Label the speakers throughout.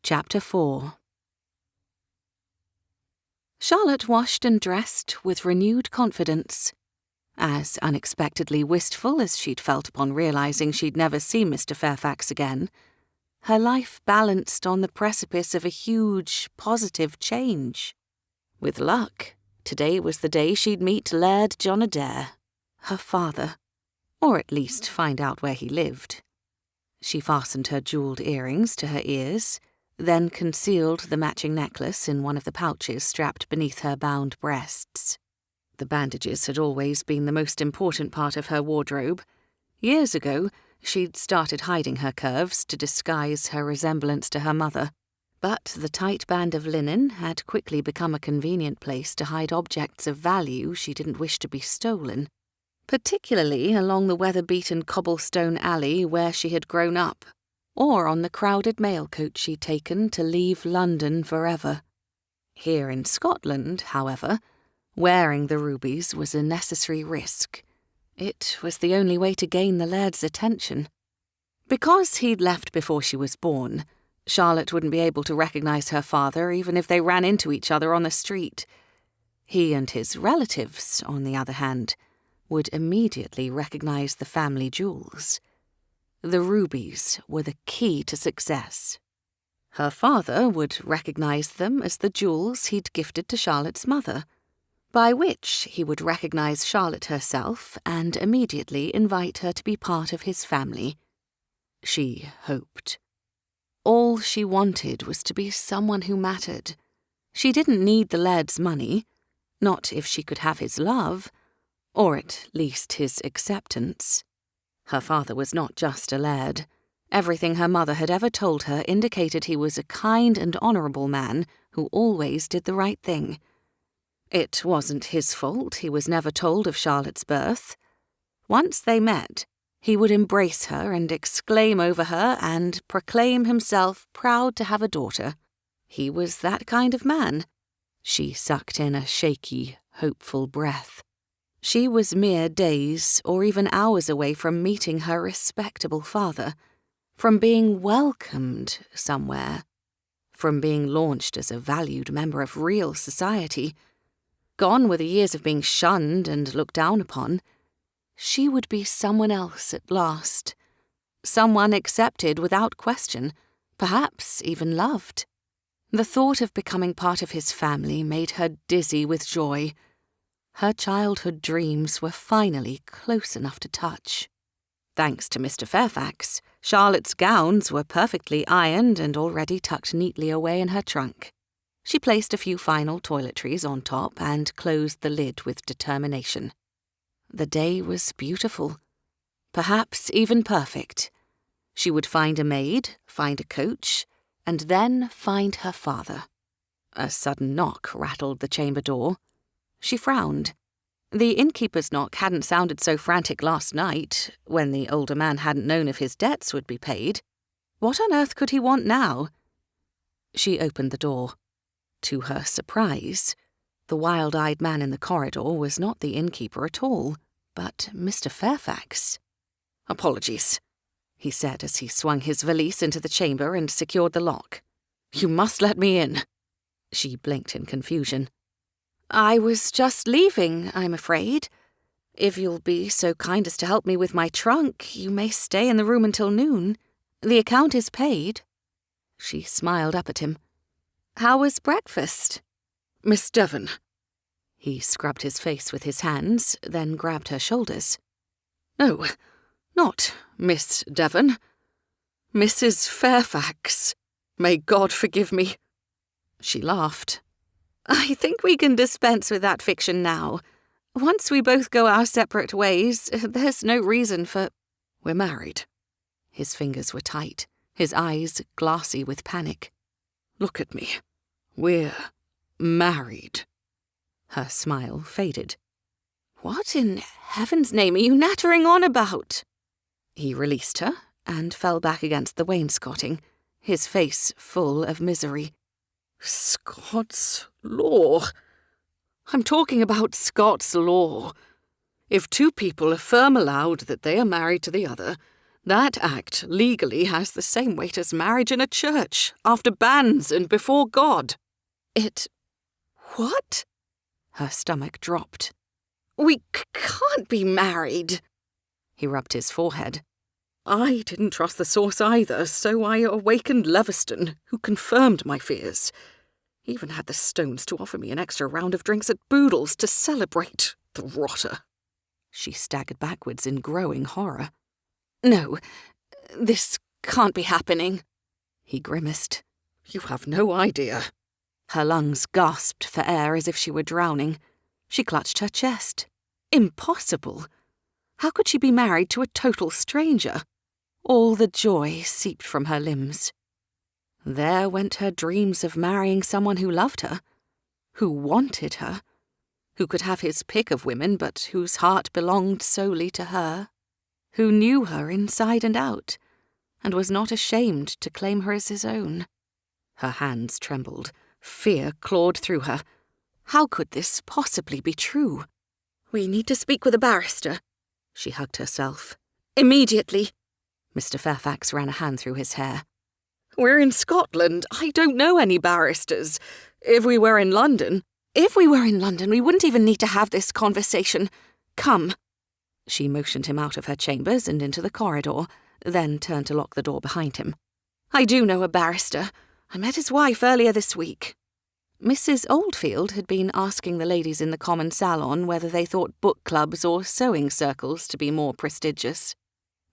Speaker 1: Chapter 4. Charlotte washed and dressed with renewed confidence. As unexpectedly wistful as she'd felt upon realizing she'd never see Mr. Fairfax again, her life balanced on the precipice of a huge, positive change. With luck, today was the day she'd meet Laird John Adair, her father, or at least find out where he lived. She fastened her jewelled earrings to her ears, then concealed the matching necklace in one of the pouches strapped beneath her bound breasts. The bandages had always been the most important part of her wardrobe. Years ago, she'd started hiding her curves to disguise her resemblance to her mother, but the tight band of linen had quickly become a convenient place to hide objects of value she didn't wish to be stolen, particularly along the weather-beaten cobblestone alley where she had grown up, or on the crowded mail coach she'd taken to leave London forever. Here in Scotland, however, wearing the rubies was a necessary risk. It was the only way to gain the laird's attention. Because he'd left before she was born, Charlotte wouldn't be able to recognise her father even if they ran into each other on the street. He and his relatives, on the other hand, would immediately recognise the family jewels. The rubies were the key to success. Her father would recognise them as the jewels he'd gifted to Charlotte's mother, by which he would recognise Charlotte herself and immediately invite her to be part of his family. She hoped. All she wanted was to be someone who mattered. She didn't need the laird's money, not if she could have his love, or at least his acceptance. Her father was not just a laird. Everything her mother had ever told her indicated he was a kind and honourable man who always did the right thing. It wasn't his fault he was never told of Charlotte's birth. Once they met, he would embrace her and exclaim over her and proclaim himself proud to have a daughter. He was that kind of man. She sucked in a shaky, hopeful breath. She was mere days or even hours away from meeting her respectable father, from being welcomed somewhere, from being launched as a valued member of real society. Gone were the years of being shunned and looked down upon. She would be someone else at last, someone accepted without question, perhaps even loved. The thought of becoming part of his family made her dizzy with joy. Her childhood dreams were finally close enough to touch. Thanks to Mr. Fairfax, Charlotte's gowns were perfectly ironed and already tucked neatly away in her trunk. She placed a few final toiletries on top and closed the lid with determination. The day was beautiful, perhaps even perfect. She would find a maid, find a coach, and then find her father. A sudden knock rattled the chamber door. She frowned. The innkeeper's knock hadn't sounded so frantic last night, when the older man hadn't known if his debts would be paid. What on earth could he want now? She opened the door. To her surprise, the wild-eyed man in the corridor was not the innkeeper at all, but Mr. Fairfax. "Apologies," he said as he swung his valise into the chamber and secured the lock. "You must let me in." She blinked in confusion. "I was just leaving, I'm afraid. If you'll be so kind as to help me with my trunk, you may stay in the room until noon. The account is paid." She smiled up at him. "How was breakfast?"
Speaker 2: "Miss Devon."
Speaker 1: He scrubbed his face with his hands, then grabbed her shoulders.
Speaker 2: "No, not Miss Devon. Mrs. Fairfax. May God forgive me."
Speaker 1: She laughed. "I think we can dispense with that fiction now. Once we both go our separate ways, there's no reason for—"
Speaker 2: "We're married."
Speaker 1: His fingers were tight, his eyes glassy with panic.
Speaker 2: "Look at me. We're married."
Speaker 1: Her smile faded. "What in heaven's name are you nattering on about?" He released her and fell back against the wainscoting, his face full of misery.
Speaker 2: "Scots law. I'm talking about Scots law. If two people affirm aloud that they are married to the other, That act legally has the same weight as marriage in a church, after banns and before God.
Speaker 1: It... what? Her stomach dropped.
Speaker 2: We can't be married.
Speaker 1: He rubbed his forehead.
Speaker 2: I didn't trust the source either, so I awakened Leviston, who confirmed my fears. He even had the stones to offer me an extra round of drinks at Boodle's to celebrate, the rotter.
Speaker 1: She staggered backwards in growing horror.
Speaker 2: No, this can't be happening,
Speaker 1: he grimaced.
Speaker 2: You have no idea.
Speaker 1: Her lungs gasped for air as if she were drowning. She clutched her chest. Impossible. How could she be married to a total stranger? All the joy seeped from her limbs. There went her dreams of marrying someone who loved her, who wanted her, who could have his pick of women but whose heart belonged solely to her, who knew her inside and out, and was not ashamed to claim her as his own. Her hands trembled. Fear clawed through her. How could this possibly be true?
Speaker 2: We need to speak with a barrister.
Speaker 1: She hugged herself.
Speaker 2: Immediately.
Speaker 1: Mr. Fairfax ran a hand through his hair.
Speaker 2: We're in Scotland. I don't know any barristers. If we were in London...
Speaker 1: If we were in London, we wouldn't even need to have this conversation. Come. She motioned him out of her chambers and into the corridor, then turned to lock the door behind him.
Speaker 2: I do know a barrister. I met his wife earlier this week.
Speaker 1: Mrs. Oldfield had been asking the ladies in the common salon whether they thought book clubs or sewing circles to be more prestigious.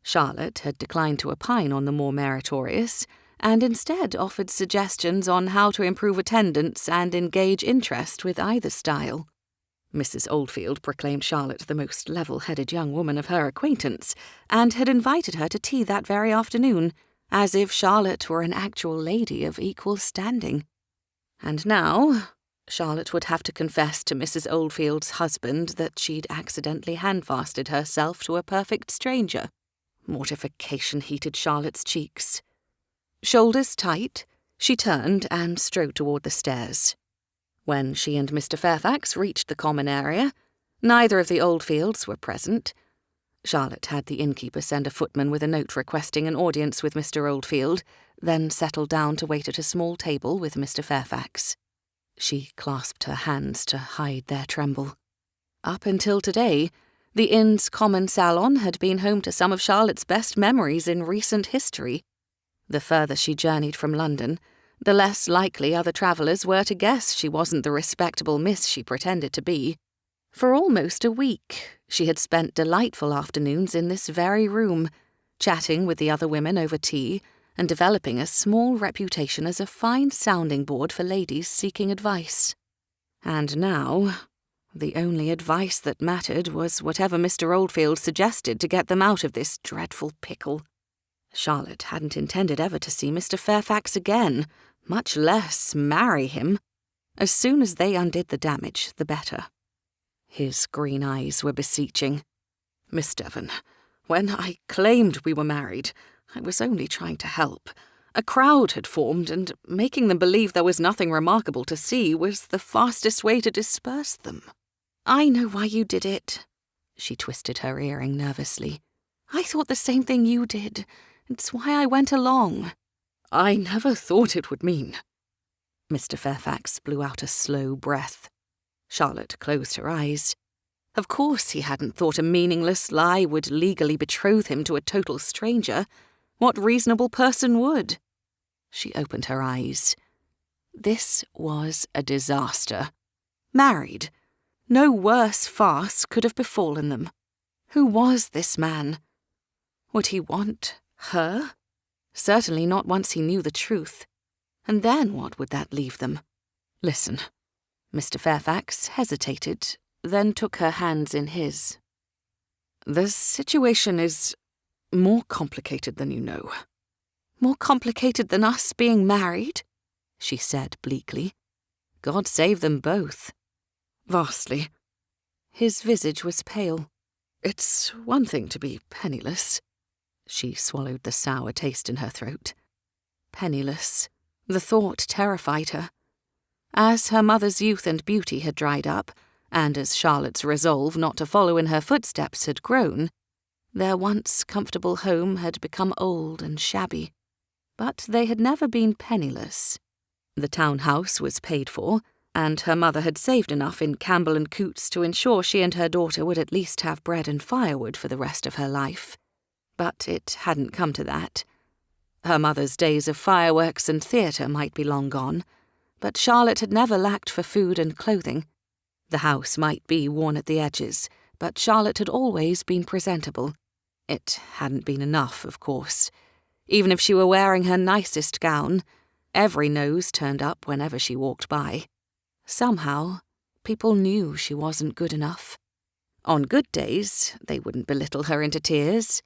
Speaker 1: Charlotte had declined to opine on the more meritorious, and instead offered suggestions on how to improve attendance and engage interest with either style. Mrs. Oldfield proclaimed Charlotte the most level-headed young woman of her acquaintance, and had invited her to tea that very afternoon, as if Charlotte were an actual lady of equal standing. And now, Charlotte would have to confess to Mrs. Oldfield's husband that she'd accidentally handfasted herself to a perfect stranger. Mortification heated Charlotte's cheeks. Shoulders tight, she turned and strode toward the stairs. When she and Mr. Fairfax reached the common area, neither of the Oldfields were present. Charlotte had the innkeeper send a footman with a note requesting an audience with Mr. Oldfield, then settled down to wait at a small table with Mr. Fairfax. She clasped her hands to hide their tremble. Up until today, the inn's common salon had been home to some of Charlotte's best memories in recent history. The further she journeyed from London, the less likely other travellers were to guess she wasn't the respectable miss she pretended to be. For almost a week, she had spent delightful afternoons in this very room, chatting with the other women over tea and developing a small reputation as a fine sounding board for ladies seeking advice. And now, the only advice that mattered was whatever Mr. Oldfield suggested to get them out of this dreadful pickle. Charlotte hadn't intended ever to see Mr. Fairfax again, much less marry him. As soon as they undid the damage, the better. His green eyes were beseeching.
Speaker 2: Miss Devon, when I claimed we were married, I was only trying to help. A crowd had formed, and making them believe there was nothing remarkable to see was the fastest way to disperse them.
Speaker 1: I know why you did it. She twisted her earring nervously. I thought the same thing you did. It's why I went along.
Speaker 2: I never thought it would mean.
Speaker 1: Mr. Fairfax blew out a slow breath. Charlotte closed her eyes. Of course he hadn't thought a meaningless lie would legally betroth him to a total stranger. What reasonable person would? She opened her eyes. This was a disaster. Married. No worse farce could have befallen them. Who was this man? Would he want her? Certainly not once he knew the truth. And then what would that leave them? Listen. Mr. Fairfax hesitated, then took her hands in his.
Speaker 2: The situation is more complicated than you know.
Speaker 1: More complicated than us being married? She said bleakly. God save them both.
Speaker 2: Vastly.
Speaker 1: His visage was pale.
Speaker 2: It's one thing to be penniless.
Speaker 1: She swallowed the sour taste in her throat. Penniless. The thought terrified her. As her mother's youth and beauty had dried up, and as Charlotte's resolve not to follow in her footsteps had grown, Their once comfortable home had become old and shabby, but they had never been penniless. The townhouse was paid for, and her mother had saved enough in Campbell and Coots to ensure she and her daughter would at least have bread and firewood for the rest of her life. But it hadn't come to that. Her mother's days of fireworks and theatre might be long gone, but Charlotte had never lacked for food and clothing. The house might be worn at the edges, but Charlotte had always been presentable. It hadn't been enough, of course. Even if she were wearing her nicest gown, every nose turned up whenever she walked by. Somehow, people knew she wasn't good enough. On good days, they wouldn't belittle her into tears.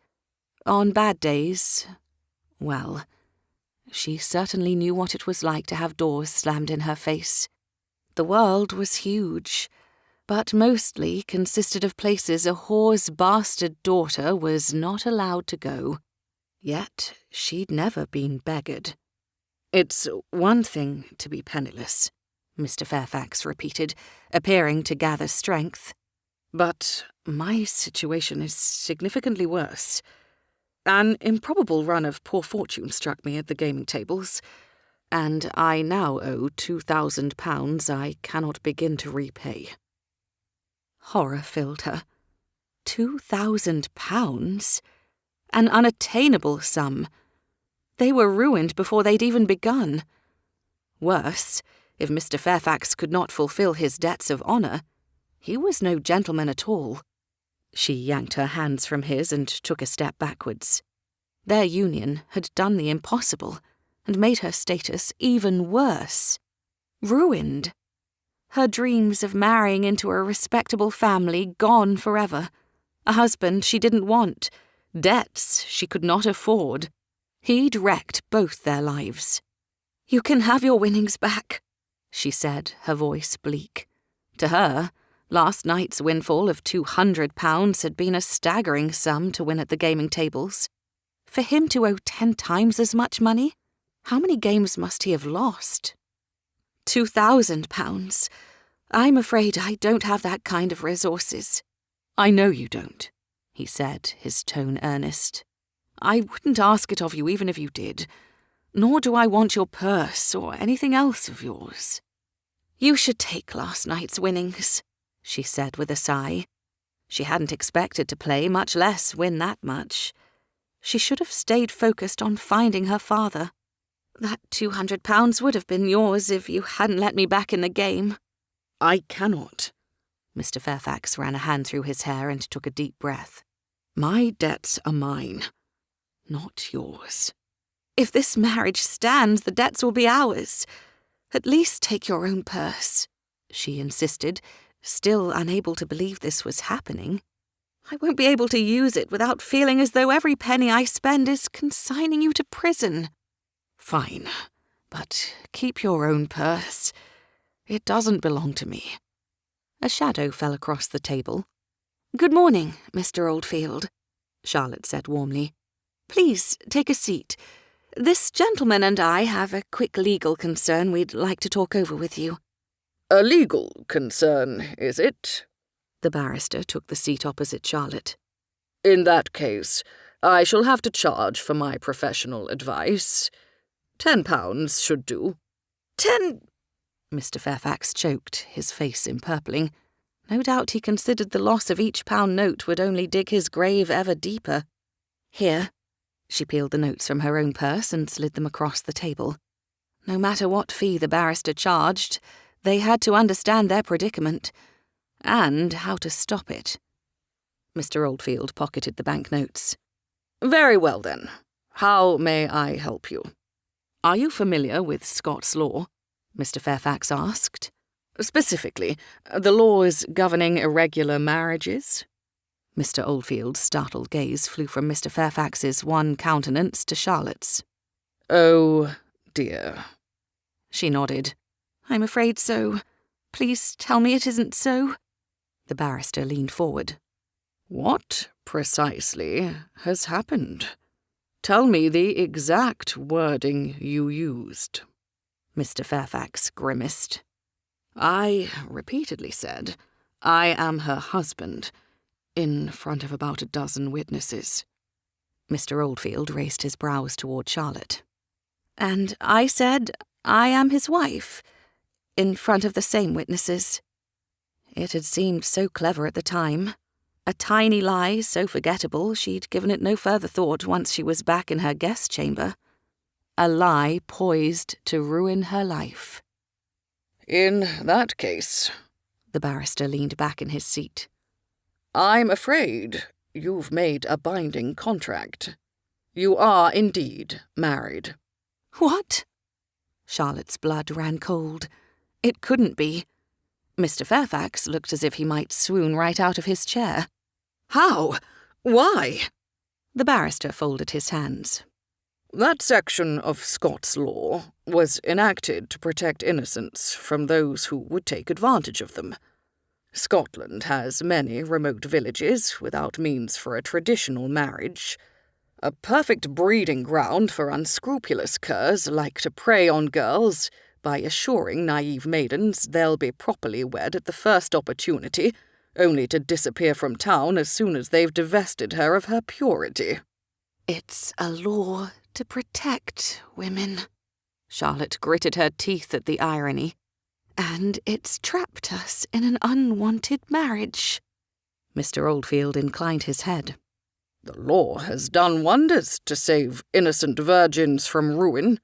Speaker 1: On bad days, well, she certainly knew what it was like to have doors slammed in her face. The world was huge, but mostly consisted of places a whore's bastard daughter was not allowed to go. Yet she'd never been beggared. "It's one thing to be penniless," Mr. Fairfax repeated, appearing to gather strength. "But my situation is significantly worse. An improbable run of poor fortune struck me at the gaming tables, and I now owe £2,000 I cannot begin to repay." Horror filled her. £2,000? An unattainable sum. They were ruined before they'd even begun. Worse, if Mr. Fairfax could not fulfill his debts of honour, he was no gentleman at all. She yanked her hands from his and took a step backwards. Their union had done the impossible and made her status even worse. Ruined. Her dreams of marrying into a respectable family gone forever. A husband she didn't want. Debts she could not afford. He'd wrecked both their lives. "You can have your winnings back," she said, her voice bleak. To her, last night's windfall of £200 had been a staggering sum to win at the gaming tables. For him to owe 10 times as much money? How many games must he have lost? £2,000. I'm afraid I don't have that kind of resources. "I know you don't," he said, his tone earnest. "I wouldn't ask it of you even if you did, nor do I want your purse or anything else of yours." "You should take last night's winnings," she said with a sigh. She hadn't expected to play, much less win that much. She should have stayed focused on finding her father. "That £200 would have been yours if you hadn't let me back in the game." "I cannot." Mr. Fairfax ran a hand through his hair and took a deep breath. "My debts are mine, not yours." "If this marriage stands, the debts will be ours. At least take your own purse," she insisted, still unable to believe this was happening. "I won't be able to use it without feeling as though every penny I spend is consigning you to prison." "Fine, but keep your own purse. It doesn't belong to me." A shadow fell across the table. "Good morning, Mr. Oldfield," Charlotte said warmly. "Please take a seat. This gentleman and I have a quick legal concern we'd like to talk over with you."
Speaker 2: "A legal concern, is it?"
Speaker 1: The barrister took the seat opposite Charlotte.
Speaker 2: "In that case, I shall have to charge for my professional advice. £10 should do."
Speaker 1: "10—" Mr. Fairfax choked, his face empurpling. No doubt he considered the loss of each pound note would only dig his grave ever deeper. "Here." She peeled the notes from her own purse and slid them across the table. No matter what fee the barrister charged, they had to understand their predicament, and how to stop it. Mr. Oldfield pocketed the banknotes.
Speaker 2: "Very well, then. How may I help you?"
Speaker 1: "Are you familiar with Scots law?" Mr. Fairfax asked.
Speaker 2: "Specifically, the laws governing irregular marriages?"
Speaker 1: Mr. Oldfield's startled gaze flew from Mr. Fairfax's one countenance to Charlotte's.
Speaker 2: "Oh, dear."
Speaker 1: She nodded. "I'm afraid so. Please tell me it isn't so." The barrister leaned forward.
Speaker 2: "What precisely has happened? Tell me the exact wording you used."
Speaker 1: Mr. Fairfax grimaced.
Speaker 2: "I repeatedly said, I am her husband. in front of about a dozen witnesses.
Speaker 1: Mr. Oldfield raised his brows toward Charlotte. And I said I am his wife, in front of the same witnesses. It had seemed so clever at the time. A tiny lie so forgettable she'd given it no further thought once she was back in her guest chamber. A lie poised to ruin her life.
Speaker 2: In that case,
Speaker 1: the barrister leaned back in his seat,
Speaker 2: I'm afraid you've made a binding contract. You are indeed married.
Speaker 1: What? Charlotte's blood ran cold. It couldn't be. Mr. Fairfax looked as if he might swoon right out of his chair.
Speaker 2: How? Why?
Speaker 1: The barrister folded his hands.
Speaker 2: That section of Scots law was enacted to protect innocents from those who would take advantage of them. Scotland has many remote villages without means for a traditional marriage, a perfect breeding ground for unscrupulous curs like to prey on girls by assuring naive maidens they'll be properly wed at the first opportunity, only to disappear from town as soon as they've divested her of her purity.
Speaker 1: It's a law to protect women. Charlotte gritted her teeth at the irony. And it's trapped us in an unwanted marriage. Mr. Oldfield inclined his head.
Speaker 2: The law has done wonders to save innocent virgins from ruin.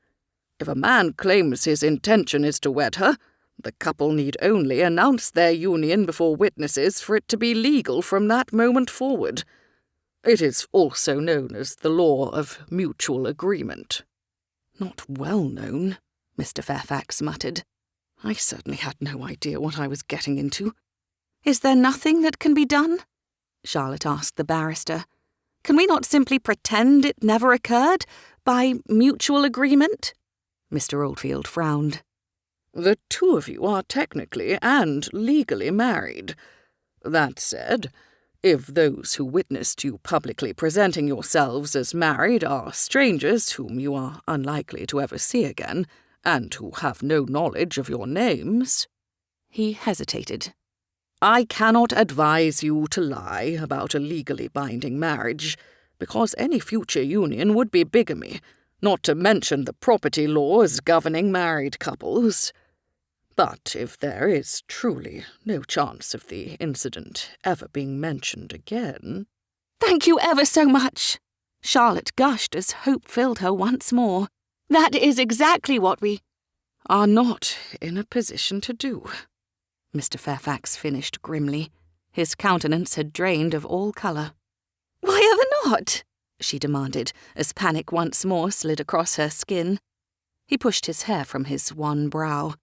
Speaker 2: If a man claims his intention is to wed her, the couple need only announce their union before witnesses for it to be legal from that moment forward. It is also known as the law of mutual agreement.
Speaker 1: Not well known, Mr. Fairfax muttered.
Speaker 2: I certainly had no idea what I was getting into.
Speaker 1: Is there nothing that can be done? Charlotte asked the barrister. Can we not simply pretend it never occurred, by mutual agreement? Mr. Oldfield frowned.
Speaker 2: The two of you are technically and legally married. That said, if those who witnessed you publicly presenting yourselves as married are strangers whom you are unlikely to ever see again, and who have no knowledge of your names—
Speaker 1: He hesitated.
Speaker 2: I cannot advise you to lie about a legally binding marriage, because any future union would be bigamy, not to mention the property laws governing married couples. But if there is truly no chance of the incident ever being mentioned again—
Speaker 1: Thank you ever so much! Charlotte gushed as hope filled her once more. That is exactly what we
Speaker 2: are not in a position to do.
Speaker 1: Mr. Fairfax finished grimly. His countenance had drained of all colour. Why ever not? She demanded, as panic once more slid across her skin. He pushed his hair from his wan brow.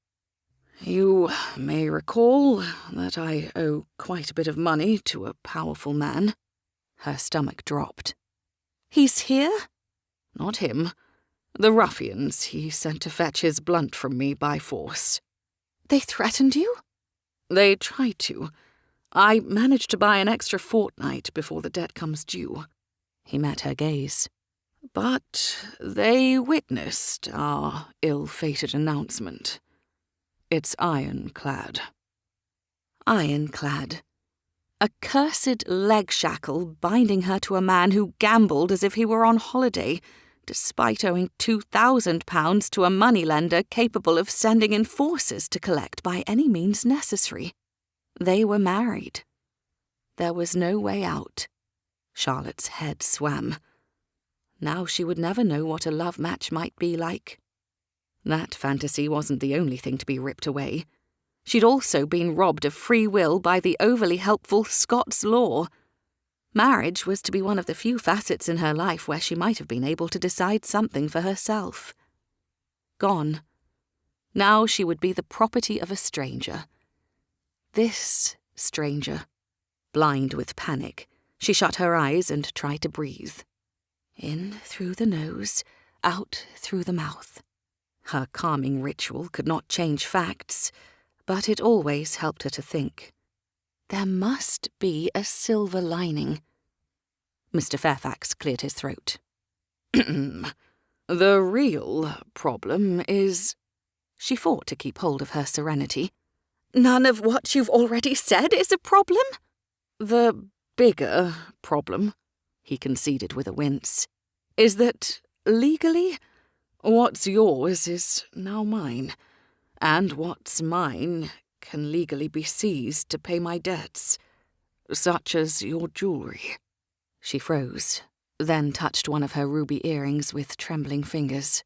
Speaker 2: You may recall that I owe quite a bit of money to a powerful man.
Speaker 1: Her stomach dropped. He's here?
Speaker 2: Not him. The ruffians he sent to fetch his blunt from me by force.
Speaker 1: They threatened you?
Speaker 2: They tried to. I managed to buy an extra fortnight before the debt comes due.
Speaker 1: He met her gaze.
Speaker 2: But they witnessed our ill-fated announcement. It's ironclad.
Speaker 1: Ironclad. A cursed leg shackle binding her to a man who gambled as if he were on holiday, despite owing £2,000 to a moneylender capable of sending enforcers to collect by any means necessary. They were married. There was no way out. Charlotte's head swam. Now she would never know what a love match might be like. That fantasy wasn't the only thing to be ripped away. She'd also been robbed of free will by the overly helpful Scots law. Marriage was to be one of the few facets in her life where she might have been able to decide something for herself. Gone. Now she would be the property of a stranger. This stranger. Blind with panic, she shut her eyes and tried to breathe. In through the nose, out through the mouth. Her calming ritual could not change facts, but it always helped her to think. There must be a silver lining. Mr. Fairfax cleared his throat.
Speaker 2: The real problem is—
Speaker 1: She fought to keep hold of her serenity. None of what you've already said is a problem?
Speaker 2: The bigger problem," he conceded with a wince, "is that, legally, what's yours is now mine, and what's mine can legally be seized to pay my debts, such as your jewellery." She froze, then touched one of her ruby earrings with trembling fingers.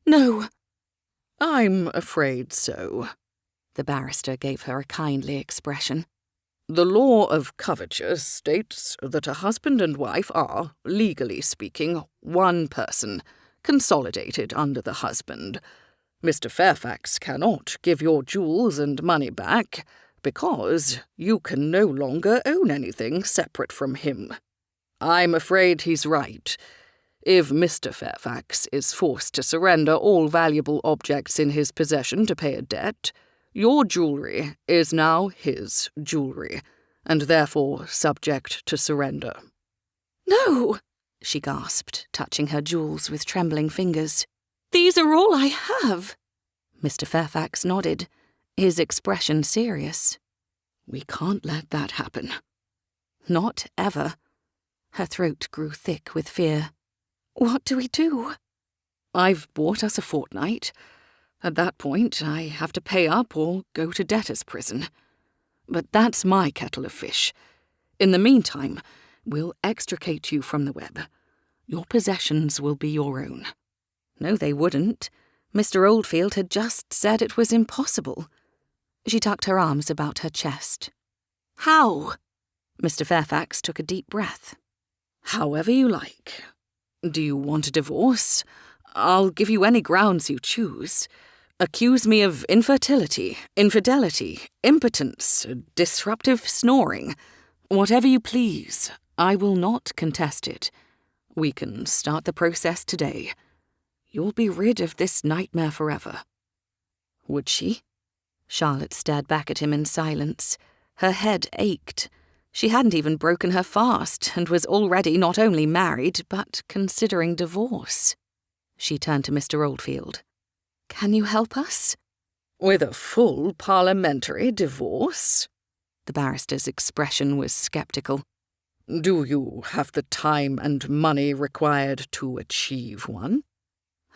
Speaker 2: "No." "I'm afraid so." The barrister gave her a kindly expression. "The law of coverture states that a husband and wife are, legally speaking, one person, consolidated under the husband. Mr. Fairfax cannot give your jewels and money back because you can no longer own anything separate from him. I'm afraid he's right. If Mr. Fairfax is forced to surrender all valuable objects in his possession to pay a debt, your jewellery is now his jewellery, and therefore subject to surrender."
Speaker 1: "No," she gasped, touching her jewels with trembling fingers. "These are all I have." Mr. Fairfax nodded, his expression serious.
Speaker 2: "We can't let that happen."
Speaker 1: "Not ever." Her throat grew thick with fear. "What do we do?"
Speaker 2: "I've bought us a fortnight. At that point, I have to pay up or go to debtor's prison. But that's my kettle of fish. In the meantime, we'll extricate you from the web. Your possessions will be your own."
Speaker 1: No, they wouldn't. Mr. Oldfield had just said it was impossible. She tucked her arms about her chest. "How?" Mr. Fairfax took a deep breath.
Speaker 2: "However you like. Do you want a divorce? I'll give you any grounds you choose. Accuse me of infertility, infidelity, impotence, disruptive snoring. Whatever you please, I will not contest it. We can start the process today. You'll be rid of this nightmare forever."
Speaker 1: Would she? Charlotte stared back at him in silence. Her head ached. She hadn't even broken her fast and was already not only married, but considering divorce. She turned to Mr. Oldfield. "Can you help us?"
Speaker 2: "With a full parliamentary divorce?"
Speaker 1: The barrister's expression was sceptical.
Speaker 2: "Do you have the time and money required to achieve one?"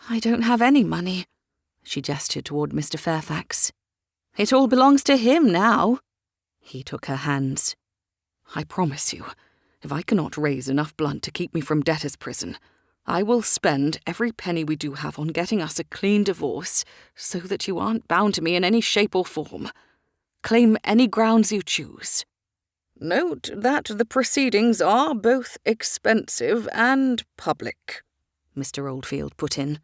Speaker 1: "I don't have any money." She gestured toward Mr. Fairfax. "It all belongs to him now." He took her hands.
Speaker 2: "I promise you, if I cannot raise enough blunt to keep me from debtor's prison, I will spend every penny we do have on getting us a clean divorce so that you aren't bound to me in any shape or form. Claim any grounds you choose. Note that the proceedings are both expensive and public," Mr. Oldfield put in.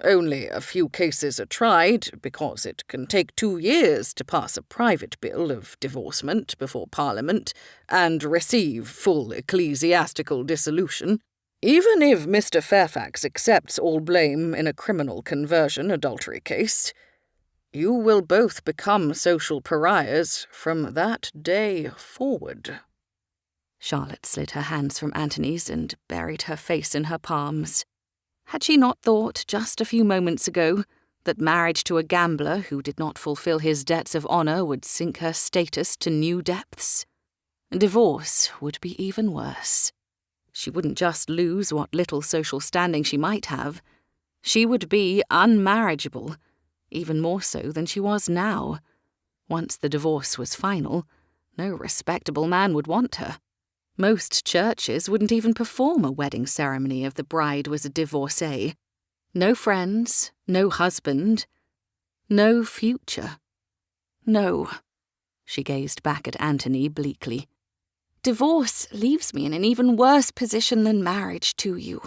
Speaker 2: "Only a few cases are tried because it can take 2 years to pass a private bill of divorcement before Parliament and receive full ecclesiastical dissolution. Even if Mr. Fairfax accepts all blame in a criminal conversion adultery case, you will both become social pariahs from that day forward."
Speaker 1: Charlotte slid her hands from Anthony's and buried her face in her palms. Had she not thought just a few moments ago that marriage to a gambler who did not fulfill his debts of honour would sink her status to new depths? Divorce would be even worse. She wouldn't just lose what little social standing she might have. She would be unmarriageable, even more so than she was now. Once the divorce was final, no respectable man would want her. Most churches wouldn't even perform a wedding ceremony if the bride was a divorcee. No friends, no husband, no future. No. She gazed back at Anthony bleakly. Divorce leaves me in an even worse position than marriage to you.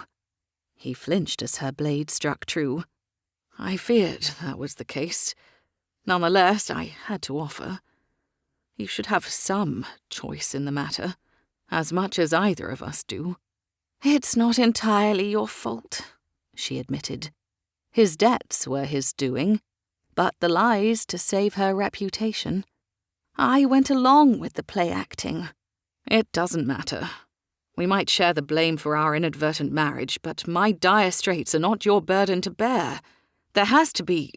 Speaker 1: He flinched as her blade struck true.
Speaker 2: I feared that was the case. Nonetheless, I had to offer. You should have some choice in the matter, as much as either of us do.
Speaker 1: It's not entirely your fault, she admitted. His debts were his doing, but the lies to save her reputation. I went along with the play acting.
Speaker 2: It doesn't matter. We might share the blame for our inadvertent marriage, but my dire straits are not your burden to bear. There has to be...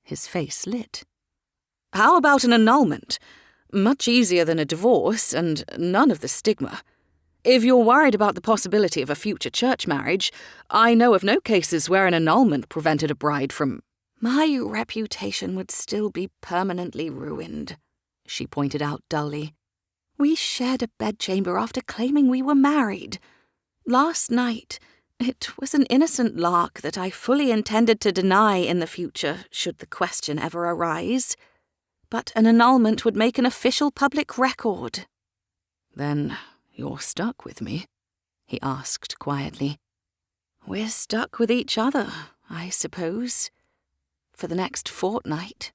Speaker 2: His face lit. How about an annulment? Much easier than a divorce, and none of the stigma. If you're worried about the possibility of a future church marriage, I know of no cases where an annulment prevented a bride from—
Speaker 1: My reputation would still be permanently ruined, she pointed out dully. We shared a bedchamber after claiming we were married. Last night, it was an innocent lark that I fully intended to deny in the future, should the question ever arise. But an annulment would make an official public record.
Speaker 2: Then you're stuck with me? He asked quietly.
Speaker 1: We're stuck with each other, I suppose. For the next fortnight.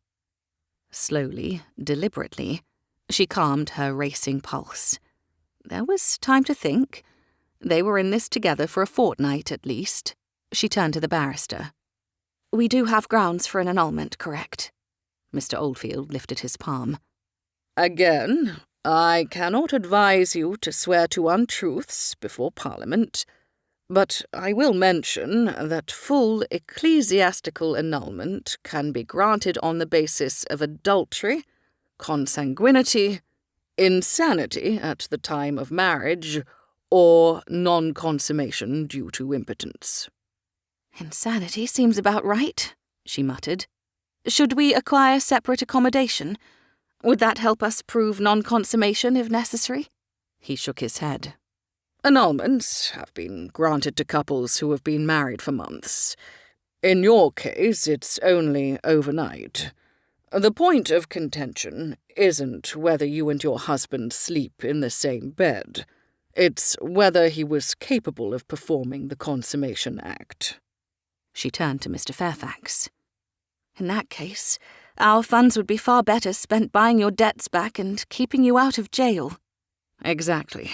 Speaker 2: Slowly, deliberately, she calmed her racing pulse. There was time to think. They were in this together for a fortnight at least. She turned to the barrister.
Speaker 1: We do have grounds for an annulment, correct?
Speaker 2: Mr. Oldfield lifted his palm. Again, I cannot advise you to swear to untruths before Parliament, but I will mention that full ecclesiastical annulment can be granted on the basis of adultery, consanguinity, insanity at the time of marriage, or non-consummation due to impotence.
Speaker 1: Insanity seems about right, she muttered. Should we acquire separate accommodation? Would that help us prove non-consummation if necessary?
Speaker 2: He shook his head. Annulments have been granted to couples who have been married for months. In your case, it's only overnight. The point of contention isn't whether you and your husband sleep in the same bed. It's whether he was capable of performing the consummation act.
Speaker 1: She turned to Mr. Fairfax. In that case, our funds would be far better spent buying your debts back and keeping you out of jail.
Speaker 2: Exactly.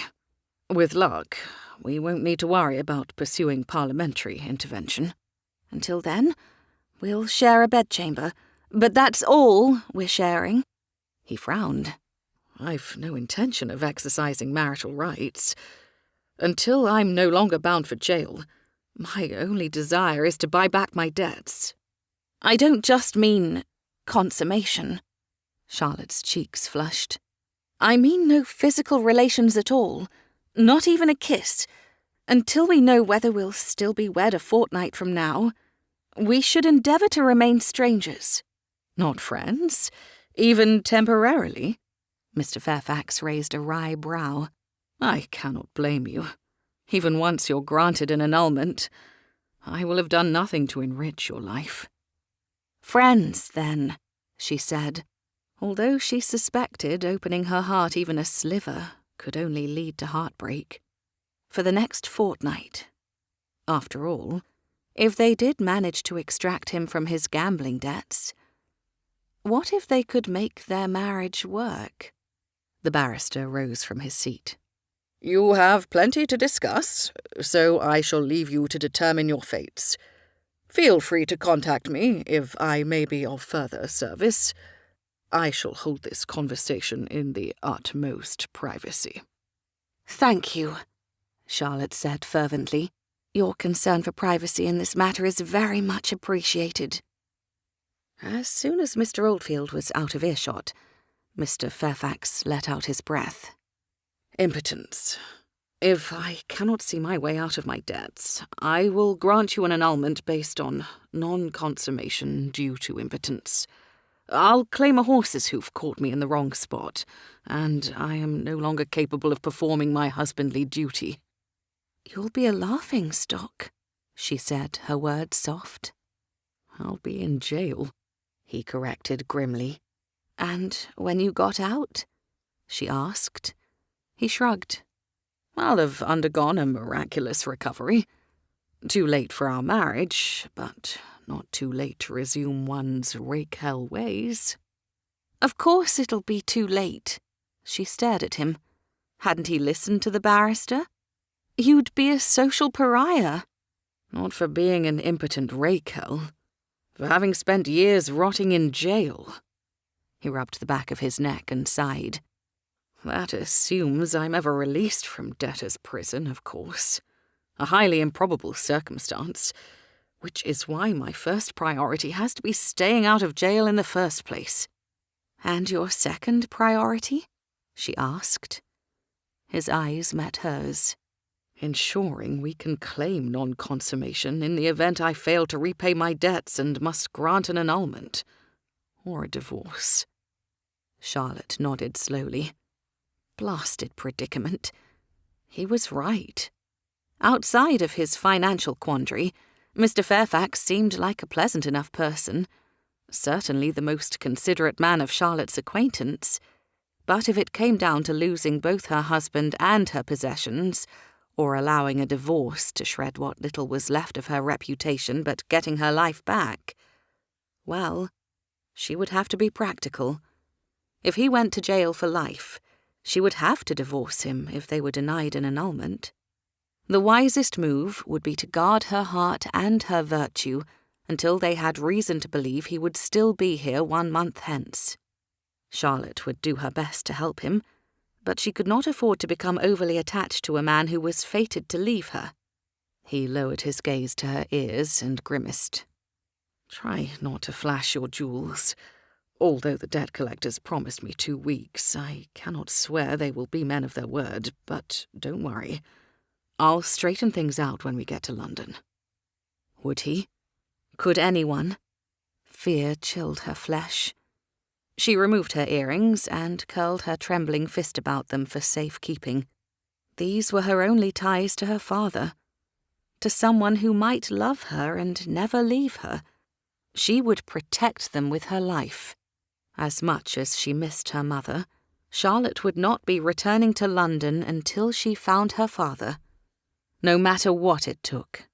Speaker 2: With luck, we won't need to worry about pursuing parliamentary intervention.
Speaker 1: Until then, we'll share a bedchamber, but that's all we're sharing.
Speaker 2: He frowned. I've no intention of exercising marital rights. Until I'm no longer bound for jail, my only desire is to buy back my debts.
Speaker 1: I don't just mean consummation. Charlotte's cheeks flushed. I mean no physical relations at all, not even a kiss. Until we know whether we'll still be wed a fortnight from now, we should endeavour to remain strangers.
Speaker 2: Not friends, even temporarily? Mr. Fairfax raised a wry brow. I cannot blame you. Even once you're granted an annulment, I will have done nothing to enrich your life.
Speaker 1: Friends, then, she said,
Speaker 2: although she suspected opening her heart even a sliver could only lead to heartbreak.
Speaker 1: For the next fortnight.
Speaker 2: After all,
Speaker 1: if they did manage to extract him from his gambling debts, what if they could make their marriage work?
Speaker 2: The barrister rose from his seat. You have plenty to discuss, so I shall leave you to determine your fates. Feel free to contact me if I may be of further service. I shall hold this conversation in the utmost privacy.
Speaker 1: Thank you, Charlotte said fervently. Your concern for privacy in this matter is very much appreciated.
Speaker 2: As soon as Mr. Oldfield was out of earshot, Mr. Fairfax let out his breath. Impotence. If I cannot see my way out of my debts, I will grant you an annulment based on non-consummation due to impotence. I'll claim a horse's hoof caught me in the wrong spot, and I am no longer capable of performing my husbandly duty.
Speaker 1: You'll be a laughingstock, she said, her words soft.
Speaker 2: I'll be in jail, he corrected grimly.
Speaker 1: And when you got out? She asked.
Speaker 2: He shrugged. I'll have undergone a miraculous recovery. Too late for our marriage, but not too late to resume one's rake-hell ways.
Speaker 1: Of course it'll be too late. She stared at him. Hadn't he listened to the barrister? You'd be a social pariah.
Speaker 2: Not for being an impotent rake-hell. For having spent years rotting in jail. He rubbed the back of his neck and sighed. That assumes I'm ever released from debtor's prison, of course. A highly improbable circumstance, which is why my first priority has to be staying out of jail in the first place. "And your second priority?" she asked. His eyes met hers. "Ensuring we can claim non-consummation in the event I fail to repay my debts and must grant an annulment. Or a divorce." Charlotte nodded slowly. Blasted predicament. He was right. Outside of his financial quandary, Mr. Fairfax seemed like a pleasant enough person, certainly the most considerate man of Charlotte's acquaintance. But if it came down to losing both her husband and her possessions, or allowing a divorce to shred what little was left of her reputation but getting her life back, well, she would have to be practical. If he went to jail for life, she would have to divorce him if they were denied an annulment. The wisest move would be to guard her heart and her virtue until they had reason to believe he would still be here 1 month hence. Charlotte would do her best to help him, but she could not afford to become overly attached to a man who was fated to leave her. He lowered his gaze to her ears and grimaced. "Try not to flash your jewels. Although the debt collectors promised me 2 weeks, I cannot swear they will be men of their word, but don't worry. I'll straighten things out when we get to London." Would he? Could anyone? Fear chilled her flesh. She removed her earrings and curled her trembling fist about them for safekeeping. These were her only ties to her father, to someone who might love her and never leave her. She would protect them with her life. As much as she missed her mother, Charlotte would not be returning to London until she found her father, no matter what it took.